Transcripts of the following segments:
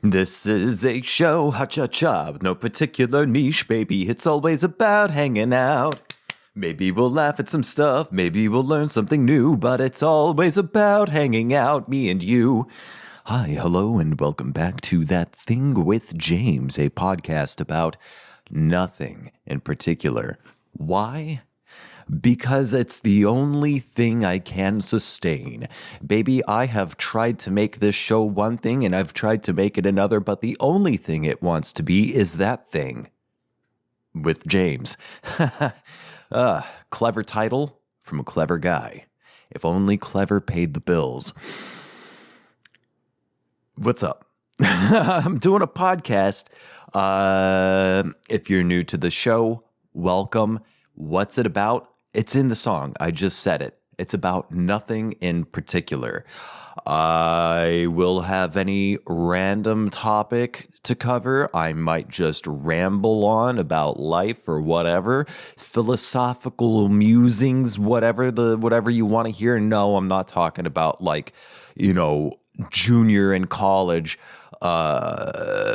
This is a show, ha-cha-cha, with no particular niche, baby. It's always about hanging out. Maybe we'll laugh at some stuff, maybe we'll learn something new, but it's always about hanging out, me and you. Hi, hello, and welcome back to That Thing with James, a podcast about nothing in particular. Why? Because it's the only thing I can sustain. Baby, I have tried to make this show one thing and I've tried to make it another, but the only thing it wants to be is that thing. With James. Clever title from a clever guy. If only clever paid the bills. What's up? I'm doing a podcast. If you're new to the show, welcome. What's it about? It's in the song. I just said it. It's about nothing in particular. I will have any random topic to cover. I might just ramble on about life or whatever. Philosophical musings, whatever you want to hear. No, I'm not talking about junior in college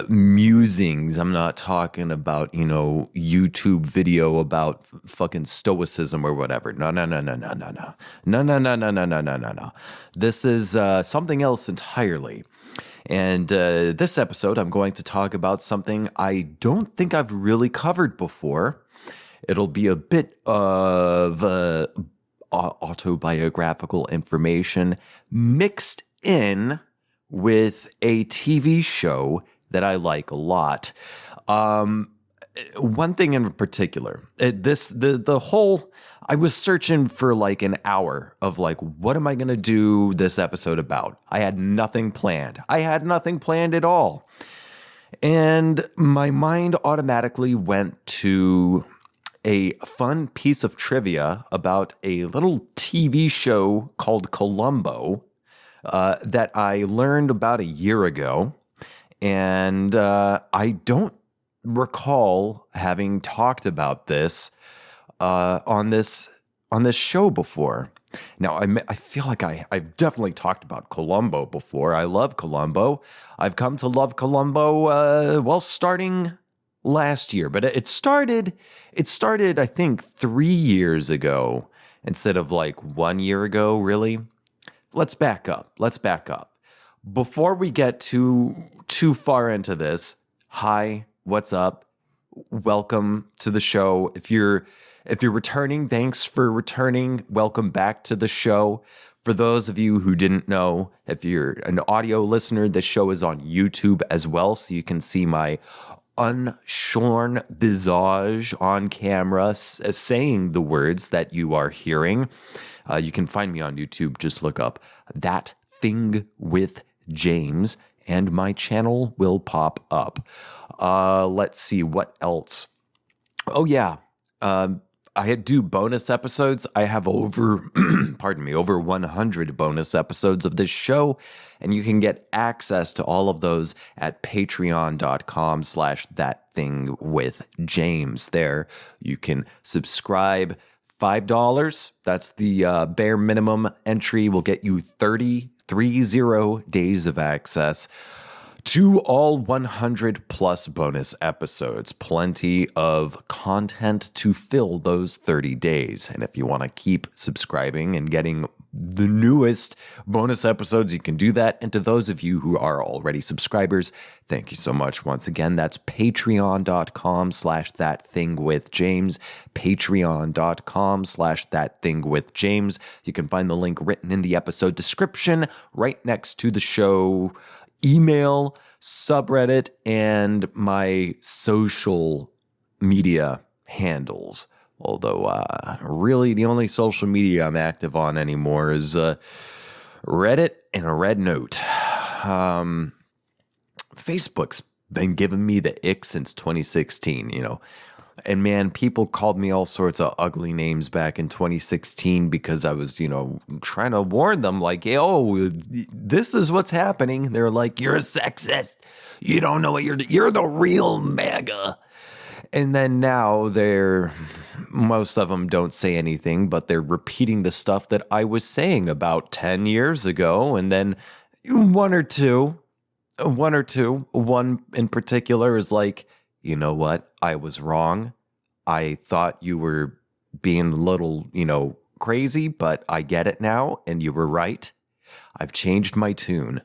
musings. I'm not talking about, YouTube video about fucking stoicism or whatever. No. This is something else entirely. And this episode, I'm going to talk about something I don't think I've really covered before. It'll be a bit of autobiographical information mixed in with a TV show that I like a lot. One thing in particular, I was searching for like an hour of what am I going to do this episode about? I had nothing planned. At all. And my mind automatically went to a fun piece of trivia about a little TV show called Columbo that I learned about a year ago, and I don't recall having talked about this on this show before. Now, I feel like I've definitely talked about Columbo before. I love Columbo. I've come to love Columbo, starting last year, but it started, I think, 3 years ago instead of 1 year ago, really. Let's back up. Before we get too far into this, hi, what's up? Welcome to the show. If you're returning, thanks for returning. Welcome back to the show. For those of you who didn't know, if you're an audio listener, this show is on YouTube as well, so you can see my unshorn visage on camera saying the words that you are hearing. You can find me on YouTube. Just look up That Thing with James, and my channel will pop up. Let's see what else. Oh yeah, I do bonus episodes. I have over 100 bonus episodes of this show, and you can get access to all of those at patreon.com/thatthingwithjames. There, you can subscribe. $5, that's the bare minimum entry, will get you 30 days of access to all 100 plus bonus episodes. Plenty of content to fill those 30 days. And if you want to keep subscribing and getting the newest bonus episodes, you can do that. And to those of you who are already subscribers, thank you so much. Once again, that's patreon.com/thatthingwithjames, patreon.com/thatthingwithjames. You can find the link written in the episode description right next to the show email, subreddit, and my social media handles. Although, really, the only social media I'm active on anymore is Reddit and a red note. Facebook's been giving me the ick since 2016, And man, people called me all sorts of ugly names back in 2016 because I was, trying to warn them oh, this is what's happening. They're like, you're a sexist. You don't know what you're the real MAGA. And then now most of them don't say anything, but they're repeating the stuff that I was saying about 10 years ago. And then one or two One or two. One in particular is like, you know what? I was wrong. I thought you were being a little, crazy, but I get it now, and you were right. I've changed my tune.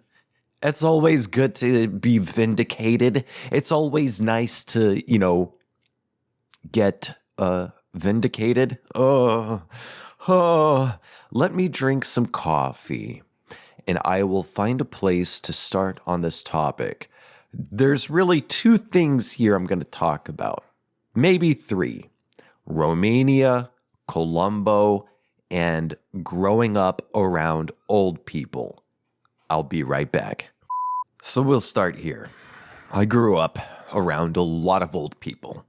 It's always good to be vindicated. It's always nice to, get vindicated. Let me drink some coffee, and I will find a place to start on this topic. There's really two things here I'm going to talk about. Maybe three. Romania, Colombo, and growing up around old people. I'll be right back. So we'll start here. I grew up around a lot of old people.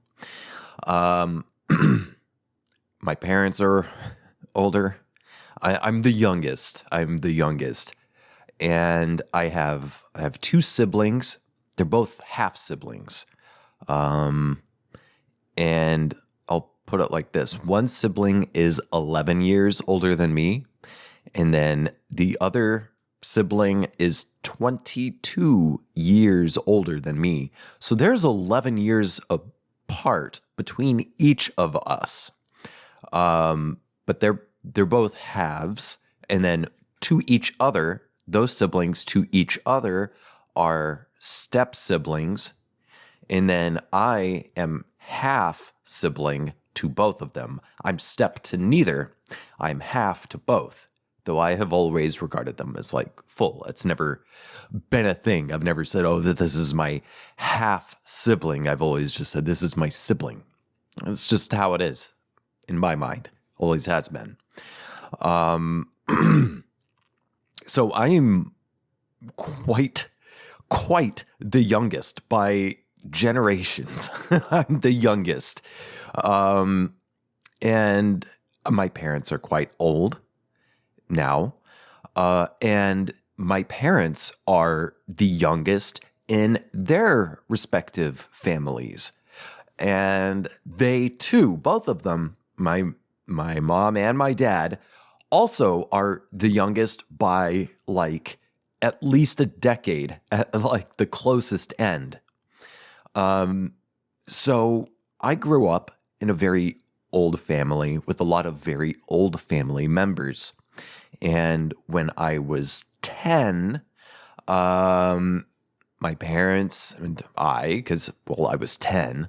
My parents are older. I'm the youngest. And I have two siblings. They're both half siblings. And I'll put it like this. One sibling is 11 years older than me. And then the other sibling is 22 years older than me. So there's 11 years apart between each of us. But they're both halves. And then to each other, those siblings to each other are step siblings. And then I am half sibling to both of them. I'm step to neither. I'm half to both, though I have always regarded them as like full. It's never been a thing. I've never said, oh, that this is my half sibling. I've always just said, this is my sibling. It's just how it is in my mind. Always has been. So I am quite the youngest by generations. I'm the youngest. And my parents are quite old now. And my parents are the youngest in their respective families. And they too, both of them, my mom and my dad, also are the youngest by like at least a decade at like the closest end. So I grew up in a very old family with a lot of very old family members. And when I was 10, my parents and I was 10,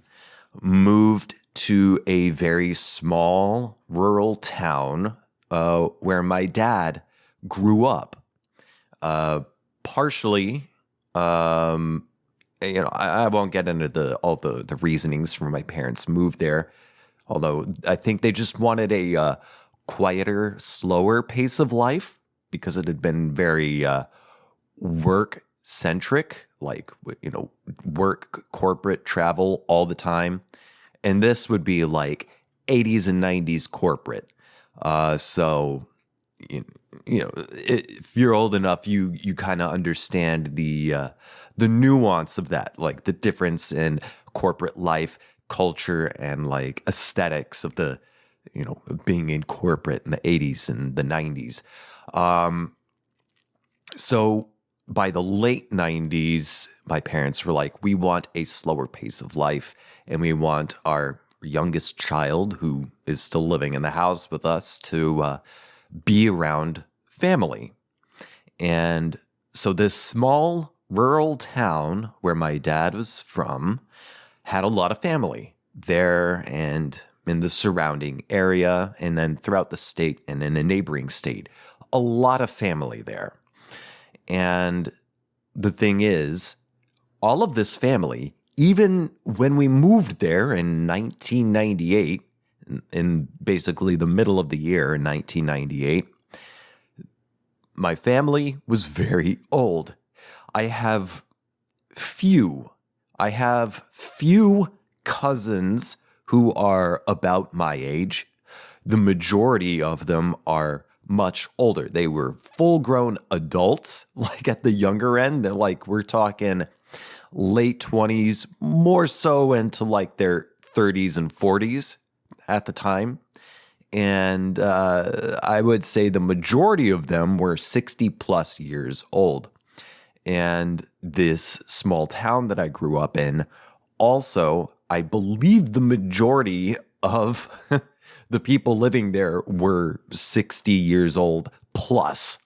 moved to a very small rural town where my dad grew up. Partially, I won't get into all the reasonings for my parents moved there, although I think they just wanted a quieter, slower pace of life because it had been very work centric, like work, corporate, travel all the time, and this would be like 80s and 90s corporate. So, if you're old enough, you kind of understand the nuance of that, like the difference in corporate life, culture, and like aesthetics of the, being in corporate in the 80s and the 90s. So by the late 90s, my parents were like, we want a slower pace of life, and we want our youngest child, who is still living in the house with us, to be around family. And so this small rural town where my dad was from had a lot of family there and in the surrounding area, and then throughout the state and in a neighboring state, a lot of family there. And the thing is, all of this family, even when we moved there in 1998, in basically the middle of the year in 1998, my family was very old. I have few cousins who are about my age. The majority of them are much older. They were full-grown adults, like at the younger end. They're like, we're talking late 20s, more so into like their 30s and 40s at the time. And I would say the majority of them were 60 plus years old. And this small town that I grew up in, also, I believe the majority of the people living there were 60 years old plus.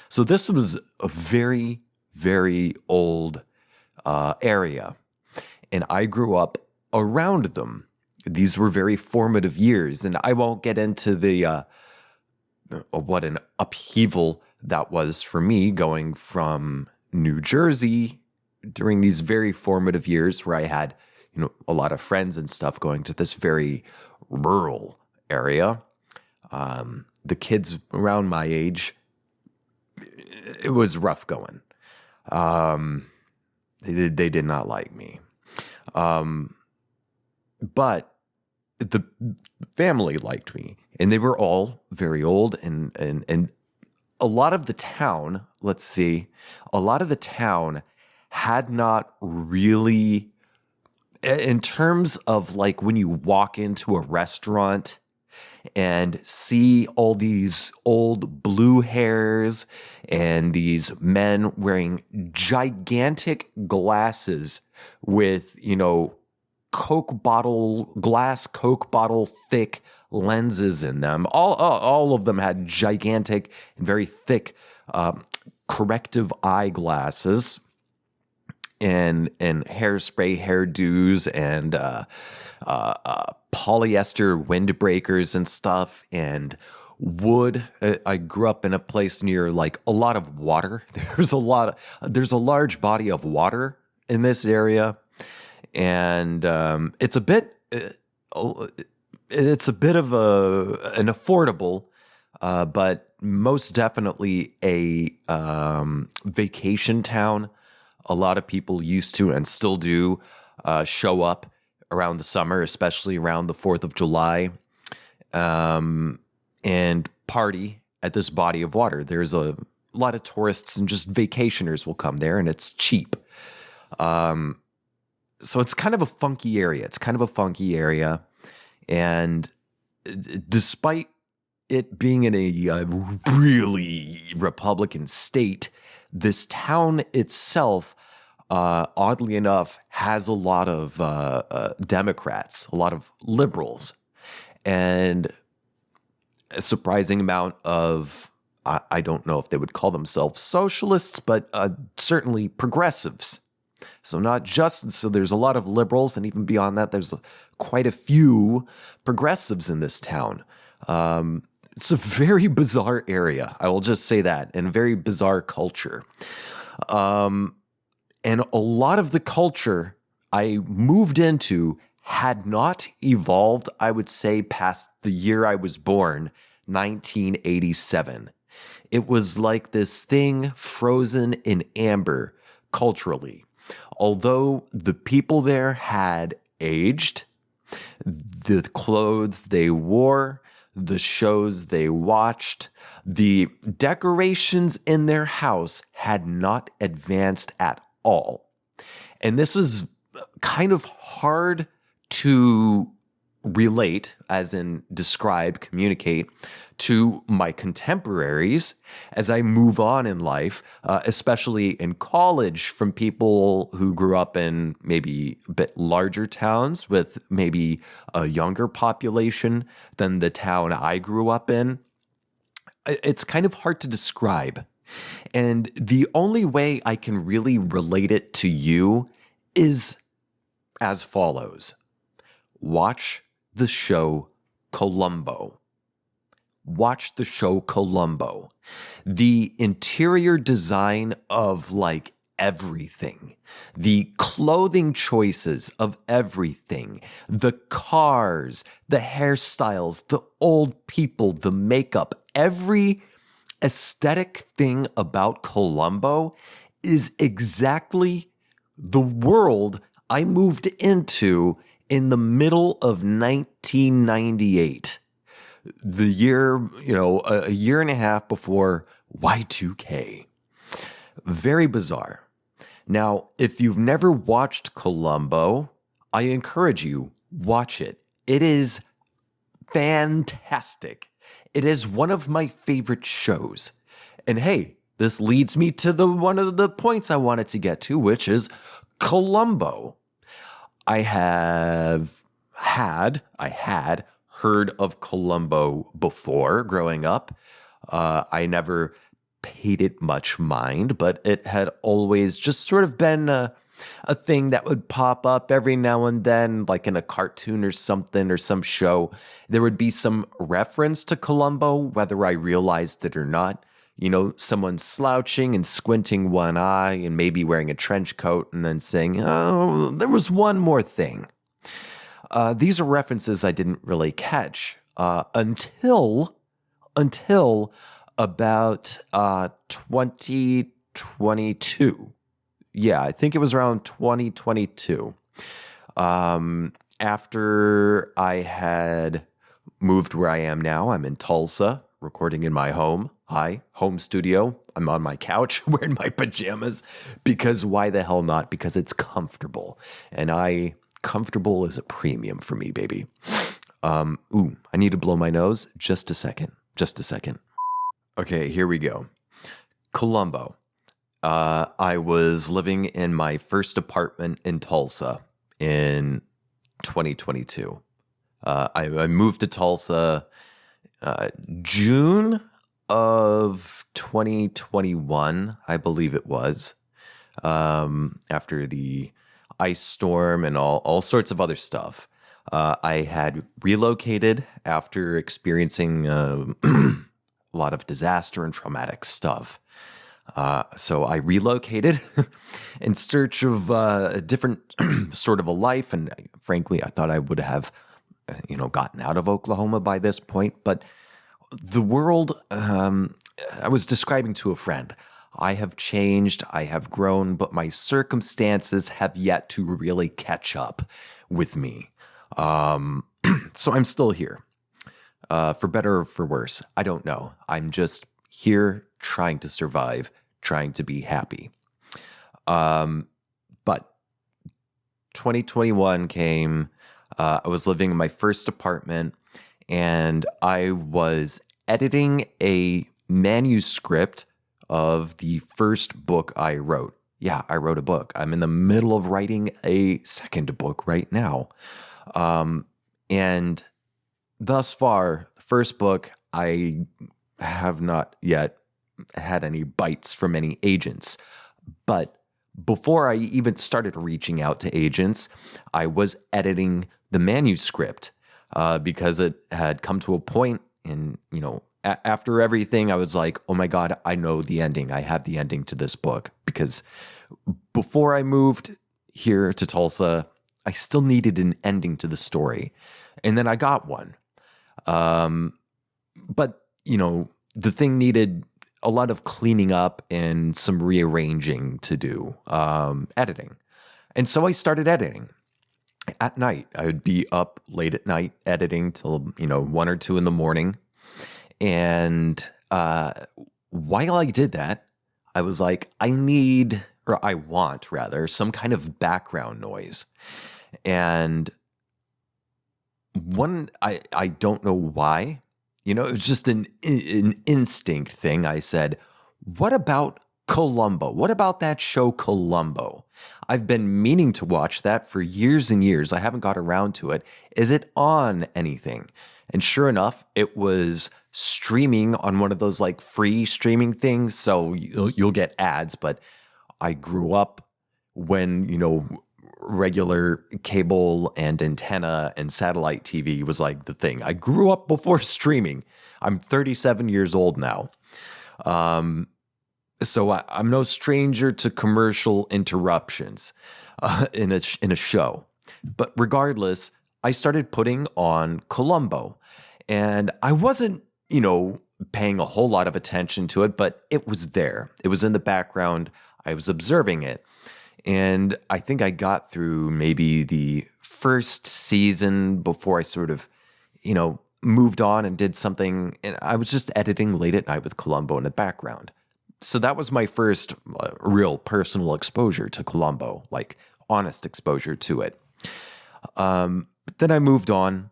So this was a very, very old area. And I grew up around them. These were very formative years. And I won't get into the what an upheaval that was for me going from New Jersey during these very formative years where I had, a lot of friends and stuff, going to this very rural area. The kids around my age, it was rough going. They did not like me. But the family liked me, and they were all very old, and a lot of the town, had not really, in terms of like when you walk into a restaurant and see all these old blue hairs and these men wearing gigantic glasses with, glass Coke bottle thick lenses in them. All of them had gigantic and very thick corrective eyeglasses and hairspray hairdos and polyester windbreakers and stuff and wood. I grew up in a place near like a lot of water. There's a large body of water in this area. And it's a bit of an affordable, but most definitely a vacation town. A lot of people used to and still do show up around the summer, especially around the 4th of July, and party at this body of water. There's a lot of tourists and just vacationers will come there, and it's cheap. So it's kind of a funky area. And despite it being in a really Republican state, this town itself, oddly enough, has a lot of Democrats, a lot of liberals, and a surprising amount of, I don't know if they would call themselves socialists, but certainly progressives. So there's a lot of liberals, and even beyond that, there's quite a few progressives in this town. It's a very bizarre area, I will just say that, and a very bizarre culture. And a lot of the culture I moved into had not evolved, I would say, past the year I was born, 1987. It was like this thing frozen in amber culturally. Although the people there had aged, the clothes they wore, the shows they watched, the decorations in their house had not advanced at all. And this was kind of hard to relate, as in describe, communicate, to my contemporaries as I move on in life, especially in college, from people who grew up in maybe a bit larger towns with maybe a younger population than the town I grew up in. It's kind of hard to describe. And the only way I can really relate it to you is as follows. Watch the show Columbo. Watch the show Columbo. The interior design of like everything, the clothing choices of everything, the cars, the hairstyles, the old people, the makeup, every aesthetic thing about Columbo is exactly the world I moved into in the middle of 1998. The year, a year and a half before Y2K. Very bizarre. Now, if you've never watched Columbo, I encourage you, watch it. It is fantastic. It is one of my favorite shows. And hey, this leads me to one of the points I wanted to get to, which is Columbo. I had heard of Columbo before growing up. I never paid it much mind, but it had always just sort of been a thing that would pop up every now and then, like in a cartoon or something or some show. There would be some reference to Columbo, whether I realized it or not. You know, someone slouching and squinting one eye and maybe wearing a trench coat and then saying, oh, there was one more thing. These are references I didn't really catch until about 2022. Yeah, I think it was around 2022. After I had moved where I am now, I'm in Tulsa, recording in my home. Hi, home studio. I'm on my couch wearing my pajamas because why the hell not? Because it's comfortable. And comfortable is a premium for me, baby. I need to blow my nose. Just a second. Okay, here we go. Columbo. I was living in my first apartment in Tulsa in 2022. I moved to Tulsa June of 2021, I believe it was, after the ice storm and all sorts of other stuff. I had relocated after experiencing a lot of disaster and traumatic stuff. So I relocated in search of a different sort of a life. And frankly, I thought I would have, gotten out of Oklahoma by this point. But the world, I was describing to a friend, I have changed, I have grown, but my circumstances have yet to really catch up with me. So I'm still here. For better or for worse, I don't know. I'm just here trying to survive, trying to be happy. But 2021 came, I was living in my first apartment, and I was editing a manuscript of the first book I wrote. Yeah, I wrote a book. I'm in the middle of writing a second book right now. And thus far, the first book, I have not yet had any bites from any agents. But before I even started reaching out to agents, I was editing the manuscript because it had come to a point in, after everything, I was like, oh my God, I know the ending. I have the ending to this book. Because before I moved here to Tulsa, I still needed an ending to the story. And then I got one. But, the thing needed a lot of cleaning up and some rearranging to do, editing. And so I started editing. At night, I would be up late at night editing till, 1 or 2 in the morning. And while I did that, I was like, I want some kind of background noise. And I don't know why, it was just an instinct thing. I said, what about Columbo? What about that show Columbo? I've been meaning to watch that for years and years. I haven't got around to it. Is it on anything? And sure enough, it was streaming on one of those like free streaming things. So you'll get ads, but I grew up when, regular cable and antenna and satellite TV was like the thing. I grew up before streaming. I'm 37 years old now. So I'm no stranger to commercial interruptions in a show. But regardless, I started putting on Columbo. And I wasn't, paying a whole lot of attention to it, but it was there. It was in the background. I was observing it. And I think I got through maybe the first season before I sort of, moved on and did something. And I was just editing late at night with Columbo in the background. So that was my first real personal exposure to Columbo, like honest exposure to it. But then I moved on,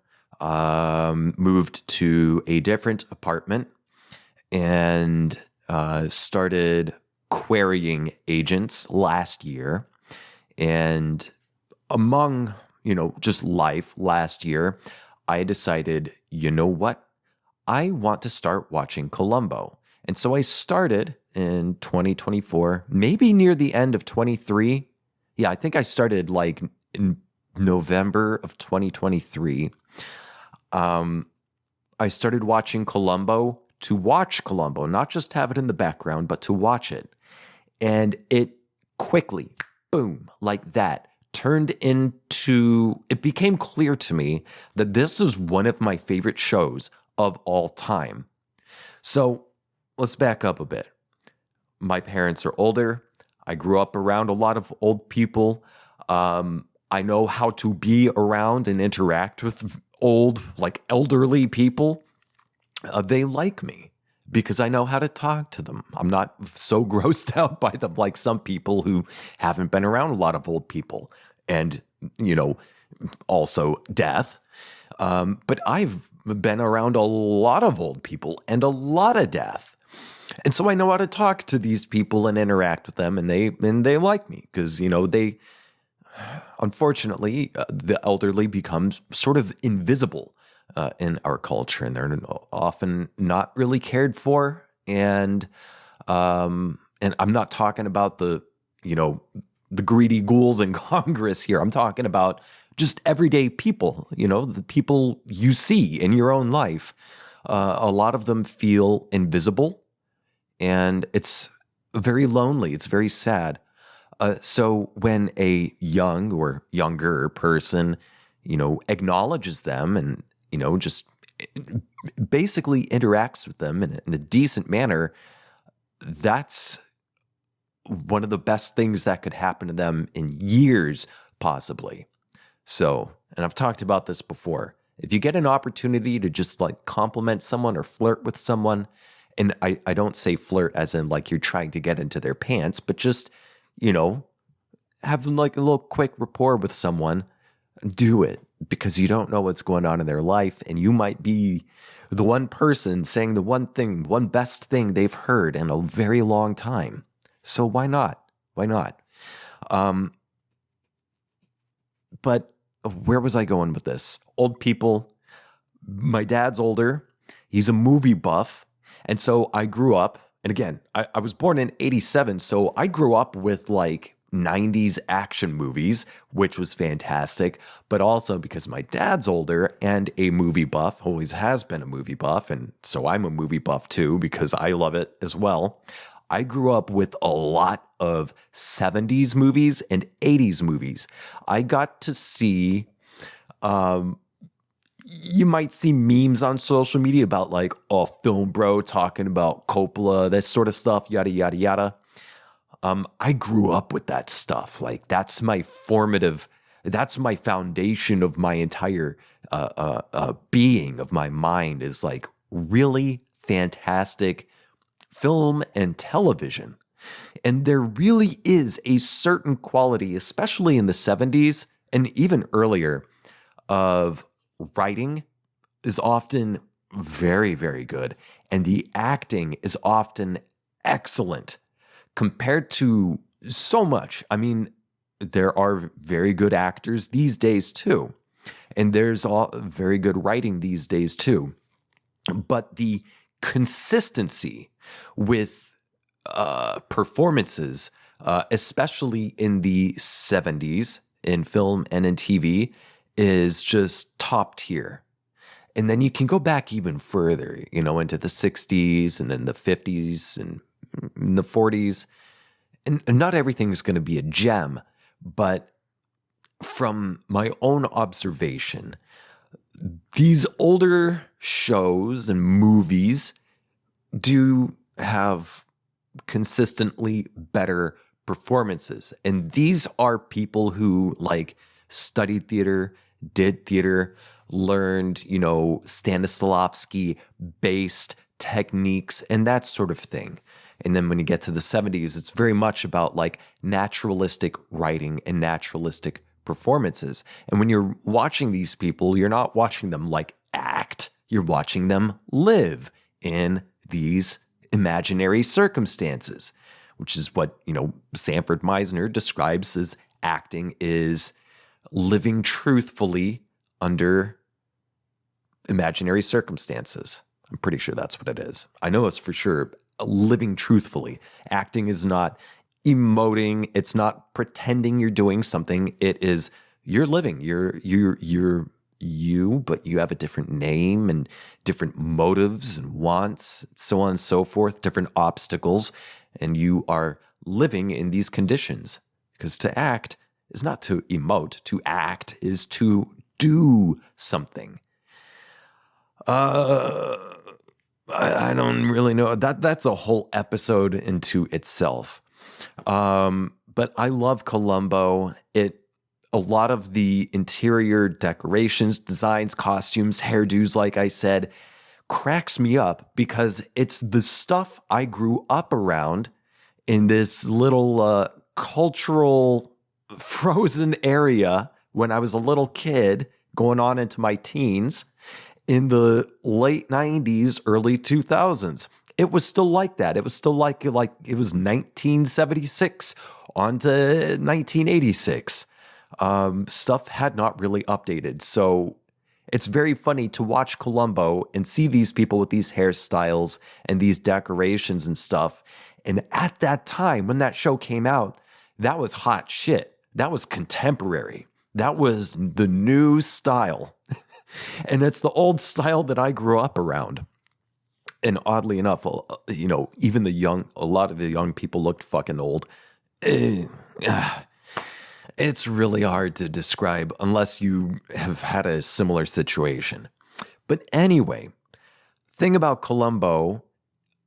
moved to a different apartment. And started querying agents last year. And among, just life last year, I decided, you know what? I want to start watching Columbo. And so I started in 2024, maybe near the end of 23. Yeah, I think I started like in November of 2023. I started watching Columbo to watch Columbo, not just have it in the background, but to watch it. And it quickly, boom, like that, it became clear to me that this is one of my favorite shows of all time. So let's back up a bit. My parents are older. I grew up around a lot of old people. I know how to be around and interact with old, like elderly people. They like me because I know how to talk to them. I'm not so grossed out by them like some people who haven't been around a lot of old people and, also death. But I've been around a lot of old people and a lot of death. And so I know how to talk to these people and interact with them, and they like me because, they, unfortunately, the elderly become sort of invisible in our culture, and they're often not really cared for. And I'm not talking about the greedy ghouls in Congress here. I'm talking about just everyday people, the people you see in your own life. A lot of them feel invisible, and it's very lonely. It's very sad. So when a young or younger person, acknowledges them and, just basically interacts with them in a decent manner, that's one of the best things that could happen to them in years, possibly. So, and I've talked about this before. If you get an opportunity to just like compliment someone or flirt with someone, and I don't say flirt as in like you're trying to get into their pants, but just, have like a little quick rapport with someone, do it, because you don't know what's going on in their life, and you might be the one person saying the one best thing they've heard in a very long time. So why not? Why not? But where was I going with this? Old people. My dad's older. He's a movie buff. And so I grew up, and again, I was born in 87, so I grew up with like 90s action movies, which was fantastic, but also because my dad's older and a movie buff, always has been a movie buff, and so I'm a movie buff too because I love it as well. I grew up with a lot of 70s movies and 80s movies. I got to see, you might see memes on social media about like, oh, film bro talking about Coppola, that sort of stuff, yada, yada, yada. I grew up with that stuff. Like that's my foundation of my entire being, of my mind, is like really fantastic film and television. And there really is a certain quality, especially in the 70s and even earlier, of writing is often very, very good. And the acting is often excellent compared to so much. I mean, there are very good actors these days too. And there's very good writing these days too. But the consistency with performances, especially in the 70s in film and in TV, is just top tier. And then you can go back even further, into the 60s and in the 50s and in the 40s. And not everything is going to be a gem, but from my own observation, these older shows and movies do have consistently better performances. And these are people who like studied theater, did theater, learned, Stanislavski based techniques and that sort of thing. And then when you get to the 70s, it's very much about like naturalistic writing and naturalistic performances. And when you're watching these people, you're not watching them like act, you're watching them live in these imaginary circumstances, which is what, Sanford Meisner describes as acting is living truthfully under imaginary circumstances. I'm pretty sure that's what it is. I know it's for sure living truthfully. Acting is not emoting. It's not pretending you're doing something. It is you're living. You're you, but you have a different name and different motives and wants, so on and so forth, different obstacles, and you are living in these conditions. Because to act is not to emote. To act is to do something. I don't really know. That's a whole episode into itself. But I love Columbo. A lot of the interior decorations, designs, costumes, hairdos, like I said, cracks me up because it's the stuff I grew up around in this little cultural frozen area when I was a little kid going on into my teens in the late 90s, early 2000s. It was still like that. It was still like it was 1976 on to 1986. Stuff had not really updated. So it's very funny to watch Columbo and see these people with these hairstyles and these decorations and stuff. And at that time, when that show came out, that was hot shit. That was contemporary. That was the new style. And it's the old style that I grew up around. And oddly enough, even a lot of the young people looked fucking old. It's really hard to describe unless you have had a similar situation. But anyway, thing about Columbo,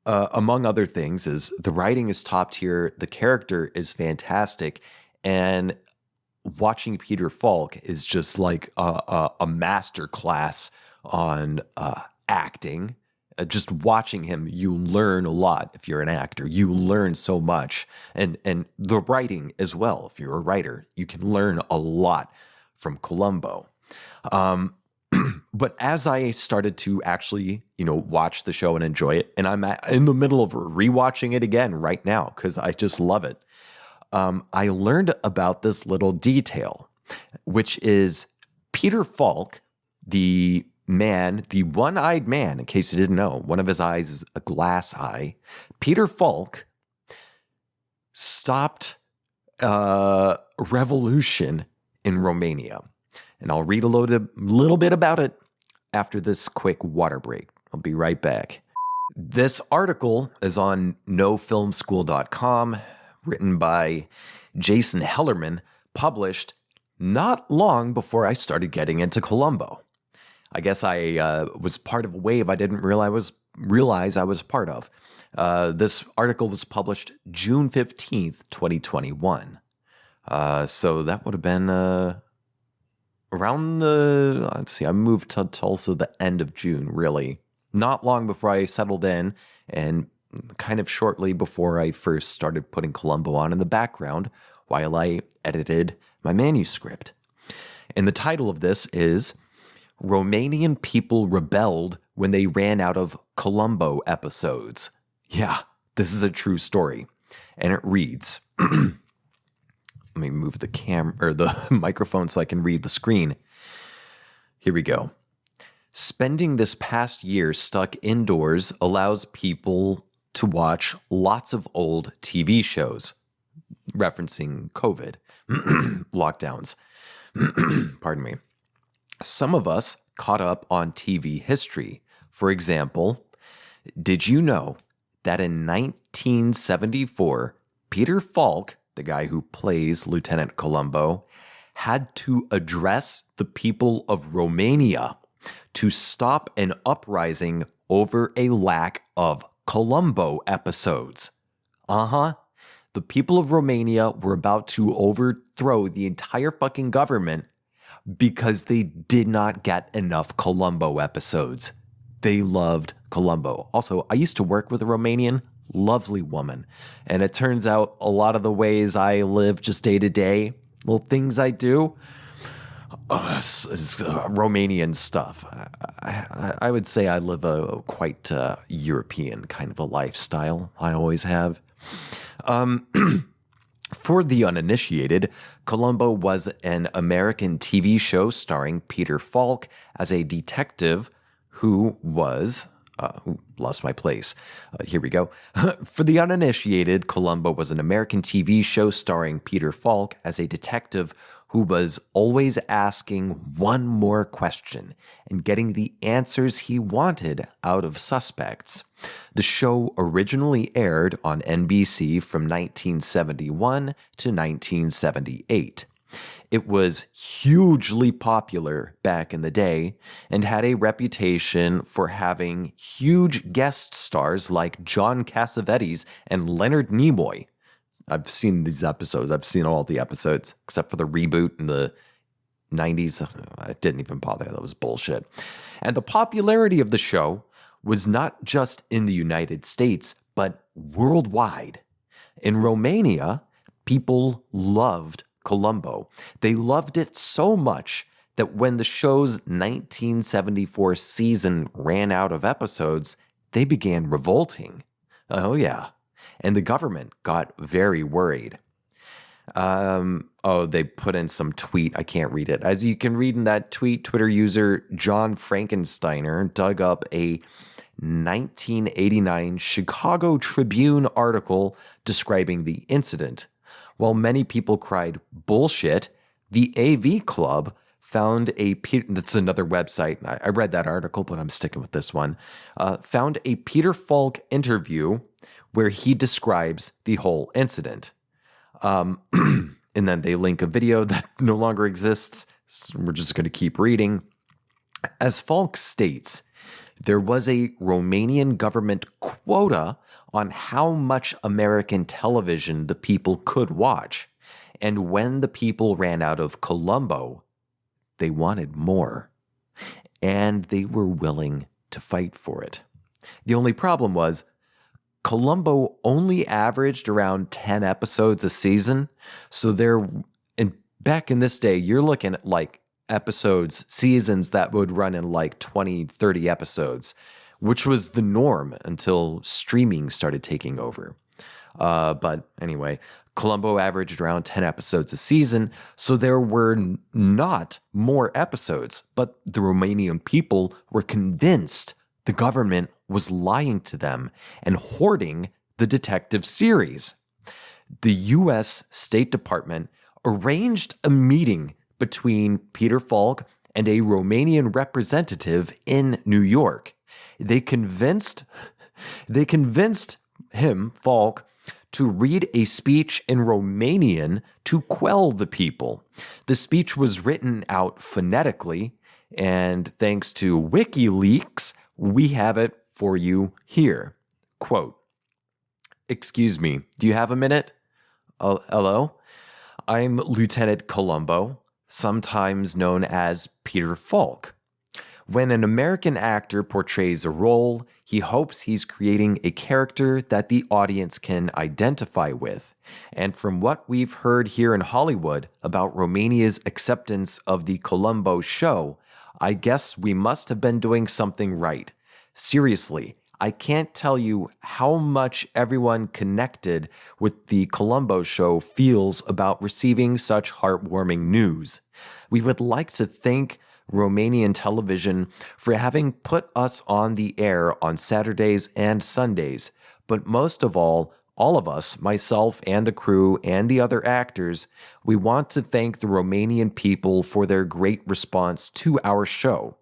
among other things, is the writing is top tier, the character is fantastic, and watching Peter Falk is just like a master class on acting. Just watching him, you learn a lot. If you're an actor, you learn so much. And the writing as well. If you're a writer, you can learn a lot from Columbo. But as I started to actually, watch the show and enjoy it, and I'm in the middle of rewatching it again right now because I just love it. I learned about this little detail, which is Peter Falk, the one-eyed man, in case you didn't know, one of his eyes is a glass eye. Peter Falk stopped revolution in Romania. And I'll read a little bit about it after this quick water break. I'll be right back. This article is on nofilmschool.com, written by Jason Hellerman, published not long before I started getting into Columbo. I guess I was part of a wave I didn't realize I was part of. This article was published June 15th, 2021. So that would have been around I moved to Tulsa the end of June, really. Not long before I settled in, and kind of shortly before I first started putting Columbo on in the background while I edited my manuscript. And the title of this is Romanian People Rebelled When They Ran Out of Columbo Episodes. Yeah, this is a true story. And it reads, let me move the the microphone so I can read the screen. Here we go. Spending this past year stuck indoors allows people to watch lots of old TV shows, referencing COVID, lockdowns. Pardon me. Some of us caught up on TV history. For example, did you know that in 1974, Peter Falk, the guy who plays Lieutenant Columbo, had to address the people of Romania to stop an uprising over a lack of Columbo episodes? The people of Romania were about to overthrow the entire fucking government because they did not get enough Columbo episodes. They loved Columbo. Also, I used to work with a Romanian, lovely woman. And it turns out a lot of the ways I live just day to day, little things I do, Romanian stuff. I would say I live a quite European kind of a lifestyle. I always have. For the uninitiated, Columbo was an American TV show starring Peter Falk as a detective who was. Lost my place. Here we go. For the uninitiated, Columbo was an American TV show starring Peter Falk as a detective who was always asking one more question and getting the answers he wanted out of suspects. The show originally aired on NBC from 1971 to 1978. It was hugely popular back in the day and had a reputation for having huge guest stars like John Cassavetes and Leonard Nimoy. I've seen these episodes. I've seen all the episodes except for the reboot in the 90s. I didn't even bother. That was bullshit. And the popularity of the show was not just in the United States, but worldwide. In Romania, people loved Columbo. They loved it so much that when the show's 1974 season ran out of episodes, they began revolting. Oh, yeah. And the government got very worried. They put in some tweet. I can't read it. As you can read in that tweet, Twitter user John Frankensteiner dug up a 1989 Chicago Tribune article describing the incident. While many people cried bullshit, the AV Club found that's another website. I read that article, but I'm sticking with this one. Found a Peter Falk interview where he describes the whole incident. And then they link a video that no longer exists. So we're just going to keep reading. As Falk states, there was a Romanian government quota on how much American television the people could watch. And when the people ran out of Columbo, they wanted more. And they were willing to fight for it. The only problem was Columbo only averaged around 10 episodes a season. So back in this day, you're looking at like seasons that would run in like 20, 30 episodes, which was the norm until streaming started taking over. But anyway, Columbo averaged around 10 episodes a season, so there were not more episodes, but the Romanian people were convinced the government was lying to them and hoarding the detective series. The U.S. State Department arranged a meeting between Peter Falk and a Romanian representative in New York. They convinced him, Falk, to read a speech in Romanian to quell the people. The speech was written out phonetically, and thanks to WikiLeaks, we have it for you here. Quote, "Excuse me, do you have a minute? Hello? I'm Lieutenant Columbo, sometimes known as Peter Falk. When an American actor portrays a role, he hopes he's creating a character that the audience can identify with. And from what we've heard here in Hollywood about Romania's acceptance of the Columbo show, I guess we must have been doing something right. Seriously, I can't tell you how much everyone connected with the Columbo show feels about receiving such heartwarming news. We would like to thank Romanian television for having put us on the air on Saturdays and Sundays, but most of all of us, myself and the crew and the other actors, we want to thank the Romanian people for their great response to our show.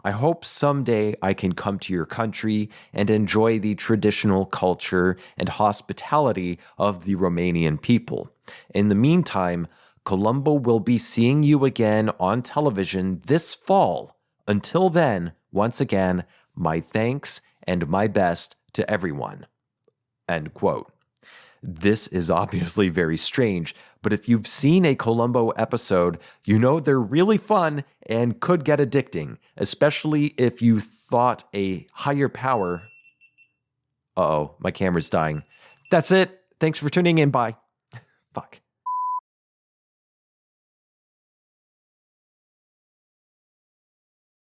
I hope someday I can come to your country and enjoy the traditional culture and hospitality of the Romanian people. In the meantime, Columbo will be seeing you again on television this fall. Until then, once again, my thanks and my best to everyone." End quote. This is obviously very strange, but if you've seen a Columbo episode, you know they're really fun and could get addicting, especially if you thought a higher power... Uh-oh, my camera's dying. That's it. Thanks for tuning in. Bye. Fuck.